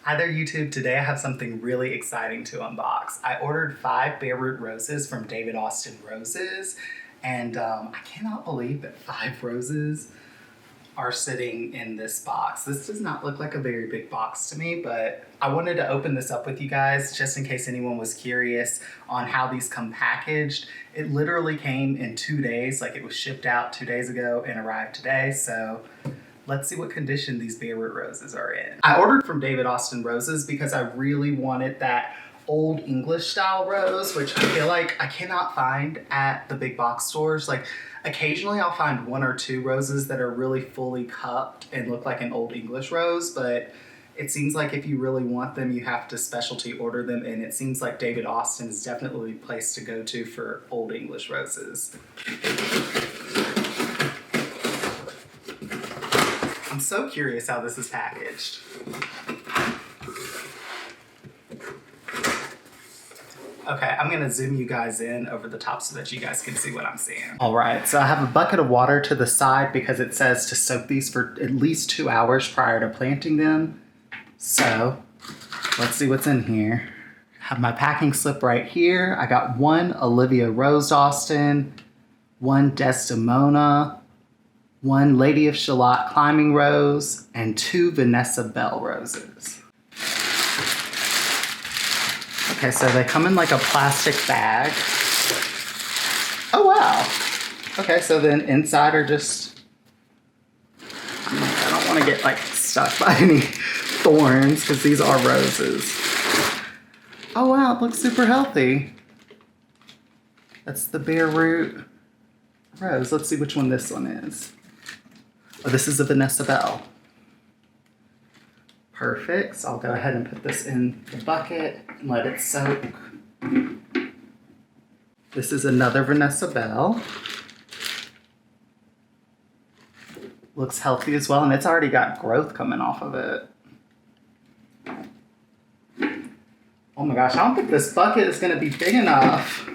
Hi there YouTube, today I have something really exciting to unbox. I ordered 5 Bareroot roses from David Austin Roses, and I cannot believe that 5 roses are sitting in this box. This does not look like a very big box to me, but I wanted to open this up with you guys just in case anyone was curious on how these come packaged. It literally came in 2 days, like it was shipped out 2 days ago and arrived today, so let's see what condition these Bareroot roses are in. I ordered from David Austin Roses because I really wanted that old English style rose, which I feel like I cannot find at the big box stores. Like occasionally I'll find 1 or 2 roses that are really fully cupped and look like an old English rose, but it seems like if you really want them, you have to specialty order them, and it seems like David Austin is definitely the place to go to for old English roses. I'm so curious how this is packaged. Okay, I'm gonna zoom you guys in over the top so that you guys can see what I'm seeing. All right, so I have a bucket of water to the side because it says to soak these for at least 2 hours prior to planting them. So let's see what's in here. I have my packing slip right here. I got 1 Olivia Rose Austin, 1 Desdemona, 1 Lady of Shallot climbing rose, and 2 Vanessa Bell roses. Okay, so they come in like a plastic bag. Oh wow. Okay, so then inside are just, I don't want to get like stuck by any thorns because these are roses. Oh wow, it looks super healthy. That's the Bareroot rose. Let's see which one this one is. Oh, this is the Vanessa Bell. Perfect. So I'll go ahead and put this in the bucket and let it soak. This is another Vanessa Bell. Looks healthy as well, and it's already got growth coming off of it. Oh my gosh, I don't think this bucket is going to be big enough.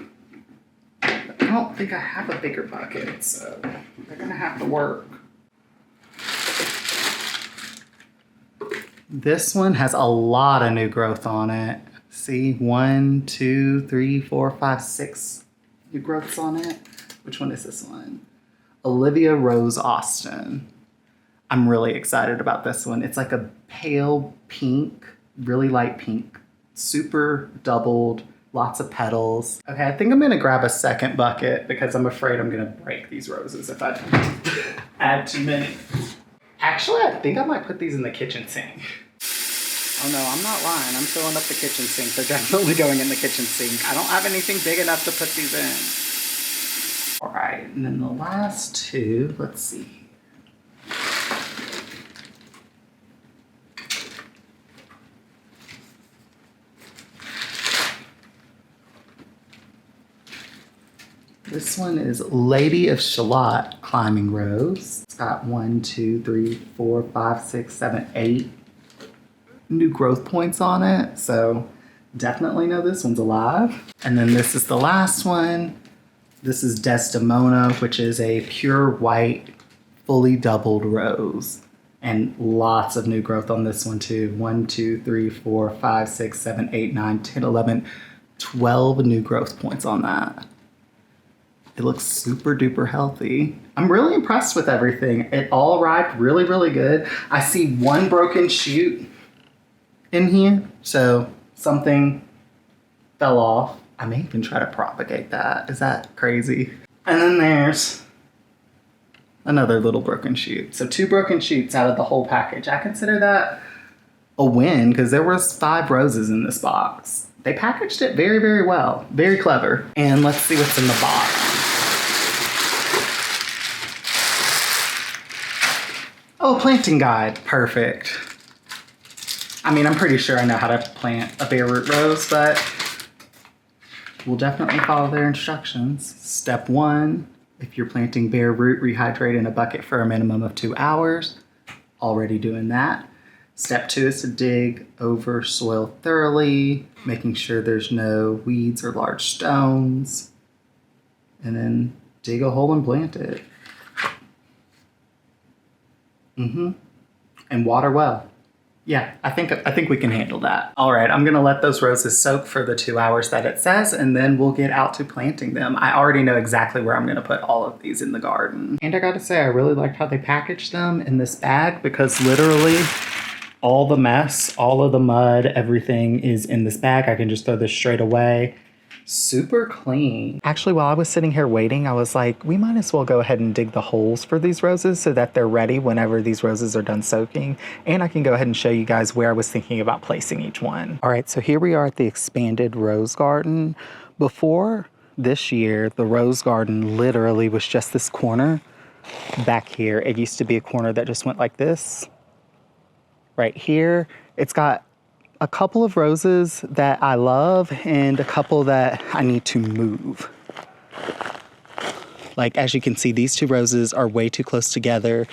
I don't think I have a bigger bucket, so they're going to have to work. This one has a lot of new growth on it. See, 1, 2, 3, 4, 5, 6 new growths on it. Which one is this one? Olivia Rose Austin. I'm really excited about this one. It's like a pale pink, really light pink, super doubled, lots of petals. Okay, I think I'm gonna grab a second bucket because I'm afraid I'm gonna break these roses if I add too many. Actually, I think I might put these in the kitchen sink. Oh no, I'm not lying. I'm filling up the kitchen sink. They're definitely going in the kitchen sink. I don't have anything big enough to put these in. All right, and then the last 2, let's see. This one is Lady of Shallot climbing rose. It's got 1, 2, 3, 4, 5, 6, 7, 8 new growth points on it. So definitely know this one's alive. And then this is the last one. This is Desdemona, which is a pure white, fully doubled rose. And lots of new growth on this one too. 1, 2, 3, 4, 5, 6, 7, 8, 9, 10, 11, 12 new growth points on that. It looks super duper healthy. I'm really impressed with everything. It all arrived really, really good. I see 1 broken shoot in here, so something fell off. I may even try to propagate that. Is that crazy? And then there's another little broken shoot. So 2 broken shoots out of the whole package. I consider that a win because there was 5 roses in this box. They packaged it very, very well. Very clever. And let's see what's in the box. Oh, planting guide. Perfect. I mean, I'm pretty sure I know how to plant a Bareroot rose, but we'll definitely follow their instructions. Step 1, if you're planting Bareroot, rehydrate in a bucket for a minimum of 2 hours. Already doing that. Step 2 is to dig over soil thoroughly, making sure there's no weeds or large stones. And then dig a hole and plant it. And water well. Yeah, I think we can handle that. All right, I'm gonna let those roses soak for the 2 hours that it says, and then we'll get out to planting them. I already know exactly where I'm gonna put all of these in the garden. And I gotta say, I really liked how they packaged them in this bag because literally all the mess, all of the mud, everything is in this bag. I can just throw this straight away. Super clean. Actually, while I was sitting here waiting, I was like, we might as well go ahead and dig the holes for these roses so that they're ready whenever these roses are done soaking. And I can go ahead and show you guys where I was thinking about placing each one. All right, so here we are at the expanded rose garden. Before this year, the rose garden literally was just this corner back here. It used to be a corner that just went like this. Right here, it's got a couple of roses that I love and a couple that I need to move. Like, as you can see, these two roses are way too close together.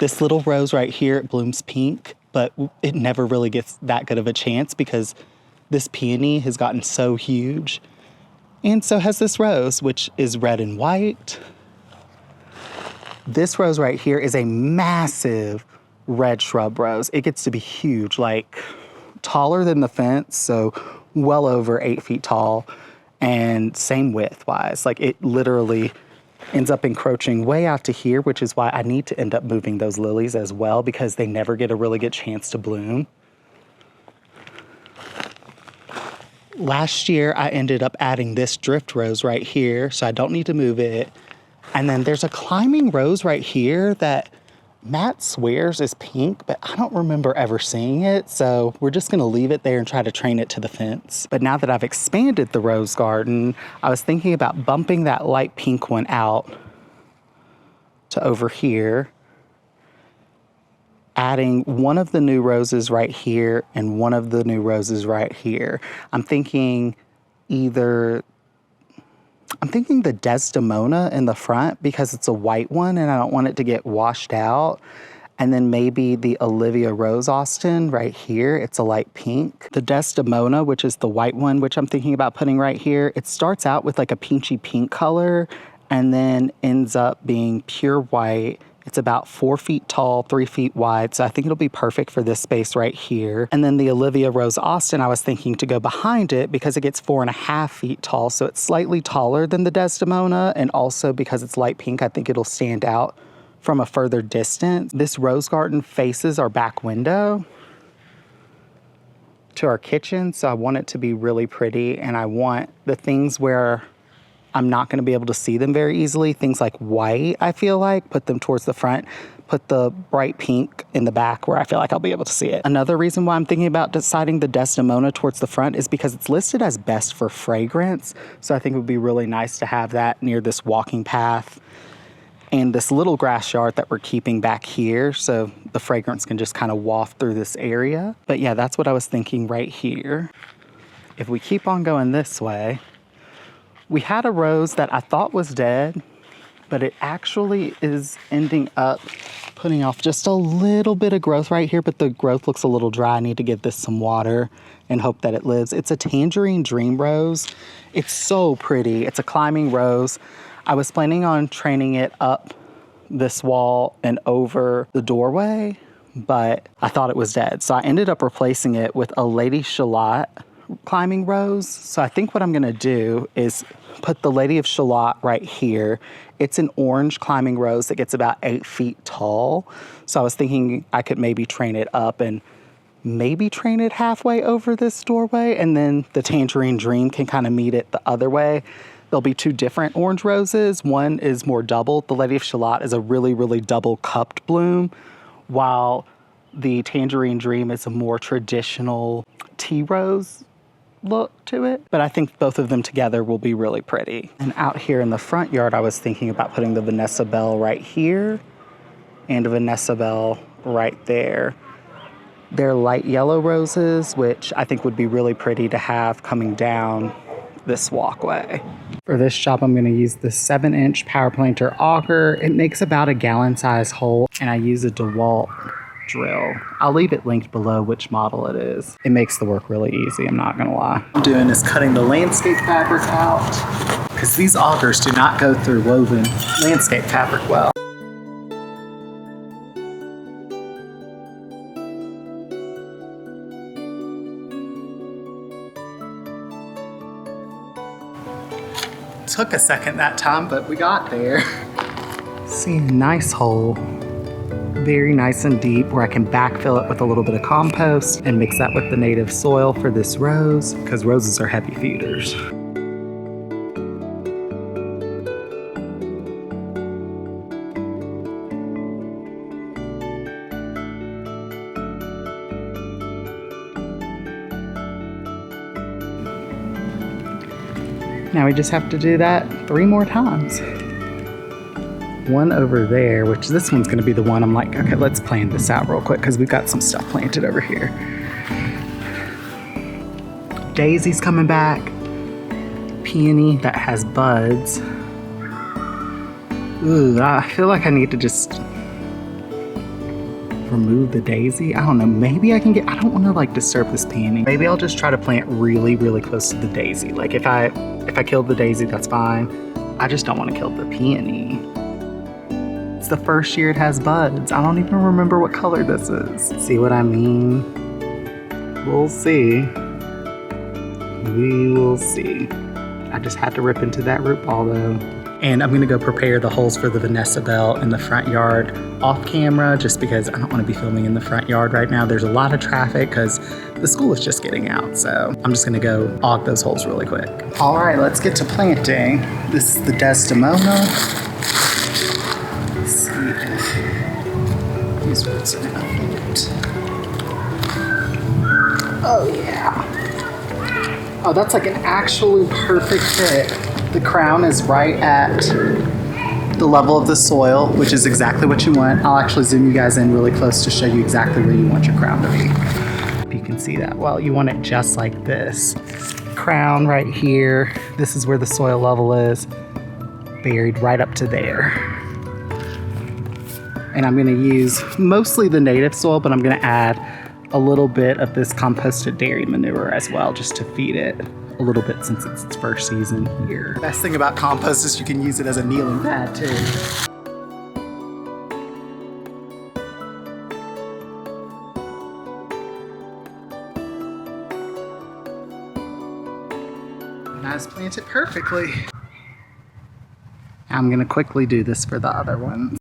This little rose right here, it blooms pink, but it never really gets that good of a chance because this peony has gotten so huge. And so has this rose, which is red and white. This rose right here is a massive red shrub rose. It gets to be huge, like taller than the fence, so well over 8 feet tall, and same width wise. Like, it literally ends up encroaching way out to here, which is why I need to end up moving those lilies as well because they never get a really good chance to bloom. Last year, I ended up adding this drift rose right here, so I don't need to move it. And then there's a climbing rose right here that Matt swears is pink, but I don't remember ever seeing it, so we're just gonna leave it there and try to train it to the fence. But now that I've expanded the rose garden, I was thinking about bumping that light pink one out to over here, adding one of the new roses right here and one of the new roses right here. I'm thinking the Desdemona in the front because it's a white one and I don't want it to get washed out. And then maybe the Olivia Rose Austin right here. It's a light pink. The Desdemona, which is the white one, which I'm thinking about putting right here, it starts out with like a peachy pink color and then ends up being pure white. It's about 4 feet tall, 3 feet wide, so I think it'll be perfect for this space right here. And then the Olivia Rose Austin, I was thinking to go behind it because it gets 4.5 feet tall, so it's slightly taller than the Desdemona, and also because it's light pink, I think it'll stand out from a further distance. This rose garden faces our back window to our kitchen, so I want it to be really pretty, and I want the things where I'm not going to be able to see them very easily. Things like white, I feel like, put them towards the front. Put the bright pink in the back where I feel like I'll be able to see it. Another reason why I'm thinking about deciding the Desdemona towards the front is because it's listed as best for fragrance. So I think it would be really nice to have that near this walking path and this little grass yard that we're keeping back here. So the fragrance can just kind of waft through this area. But yeah, that's what I was thinking right here. If we keep on going this way, we had a rose that I thought was dead, but it actually is ending up putting off just a little bit of growth right here, but the growth looks a little dry. I need to give this some water and hope that it lives. It's a tangerine dream rose. It's so pretty. It's a climbing rose. I was planning on training it up this wall and over the doorway, but I thought it was dead. So I ended up replacing it with a Lady Shallot climbing rose. So I think what I'm gonna do is put the Lady of Shallot right here. It's an orange climbing rose that gets about 8 feet tall. So I was thinking I could maybe train it up and maybe train it halfway over this doorway, and then the Tangerine Dream can kind of meet it the other way. There'll be 2 different orange roses. One is more double. The Lady of Shallot is a really, really double cupped bloom, while the Tangerine Dream is a more traditional tea rose look to it. But I think both of them together will be really pretty. And out here in the front yard, I was thinking about putting the Vanessa Bell right here and a Vanessa Bell right there. They're light yellow roses, which I think would be really pretty to have coming down this walkway. For this job, I'm going to use the 7-inch power planter auger. It makes about a gallon-sized hole, and I use a DeWalt drill. I'll leave it linked below which model it is. It makes the work really easy, I'm not gonna lie. What I'm doing is cutting the landscape fabric out because these augers do not go through woven landscape fabric well. took a second that time, but we got there. See, a nice hole. Very nice and deep where I can backfill it with a little bit of compost and mix that with the native soil for this rose, because roses are heavy feeders. Now we just have to do that 3 more times. One over there, which this one's gonna be the one I'm like, okay, let's plan this out real quick because we've got some stuff planted over here. Daisy's coming back. Peony that has buds. Ooh, I feel like I need to just remove the daisy. I don't know, maybe I can get, I don't wanna like disturb this peony. Maybe I'll just try to plant really, really close to the daisy. Like if I kill the daisy, that's fine. I just don't wanna kill the peony. It's the first year it has buds. I don't even remember what color this is. See what I mean? We'll see. We will see. I just had to rip into that root ball though. And I'm gonna go prepare the holes for the Vanessa Bell in the front yard off camera just because I don't wanna be filming in the front yard right now. There's a lot of traffic because the school is just getting out. So I'm just gonna go aug those holes really quick. All right, let's get to planting. This is the Desdemona. Let's see if these roots are gonna fit. Oh yeah. Oh, that's like an actually perfect fit. The crown is right at the level of the soil, which is exactly what you want. I'll actually zoom you guys in really close to show you exactly where you want your crown to be. If you can see that well, you want it just like this. Crown right here. This is where the soil level is, buried right up to there. And I'm gonna use mostly the native soil, but I'm gonna add a little bit of this composted dairy manure as well, just to feed it a little bit since it's its first season here. Best thing about compost is you can use it as a kneeling pad too. That's planted perfectly. I'm gonna quickly do this for the other ones.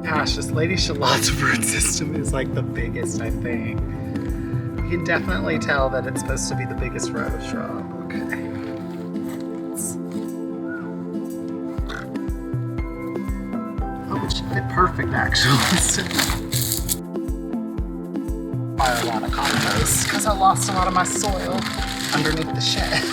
Gosh, this Lady Shallot's root system is like the biggest, I think. You can definitely tell that it's supposed to be the biggest rose shrub. Okay. Oh, it should fit perfect actually. Buy a lot of compost because I lost a lot of my soil underneath the shed.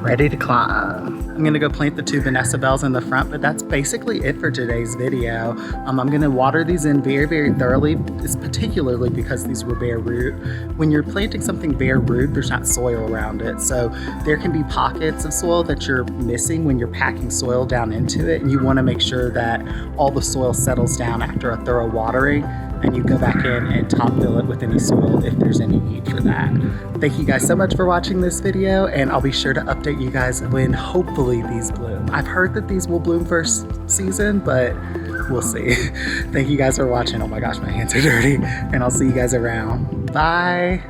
Ready to climb. I'm gonna go plant the 2 Vanessa Bells in the front, but that's basically it for today's video. I'm gonna water these in very, very thoroughly, particularly because these were bare root. When you're planting something bare root, there's not soil around it. So there can be pockets of soil that you're missing when you're packing soil down into it. And you wanna make sure that all the soil settles down after a thorough watering, and you go back in and top fill it with any soil if there's any need for that. Thank you guys so much for watching this video, and I'll be sure to update you guys when hopefully these bloom. I've heard that these will bloom first season, but we'll see. Thank you guys for watching. Oh my gosh, my hands are dirty, and I'll see you guys around. Bye.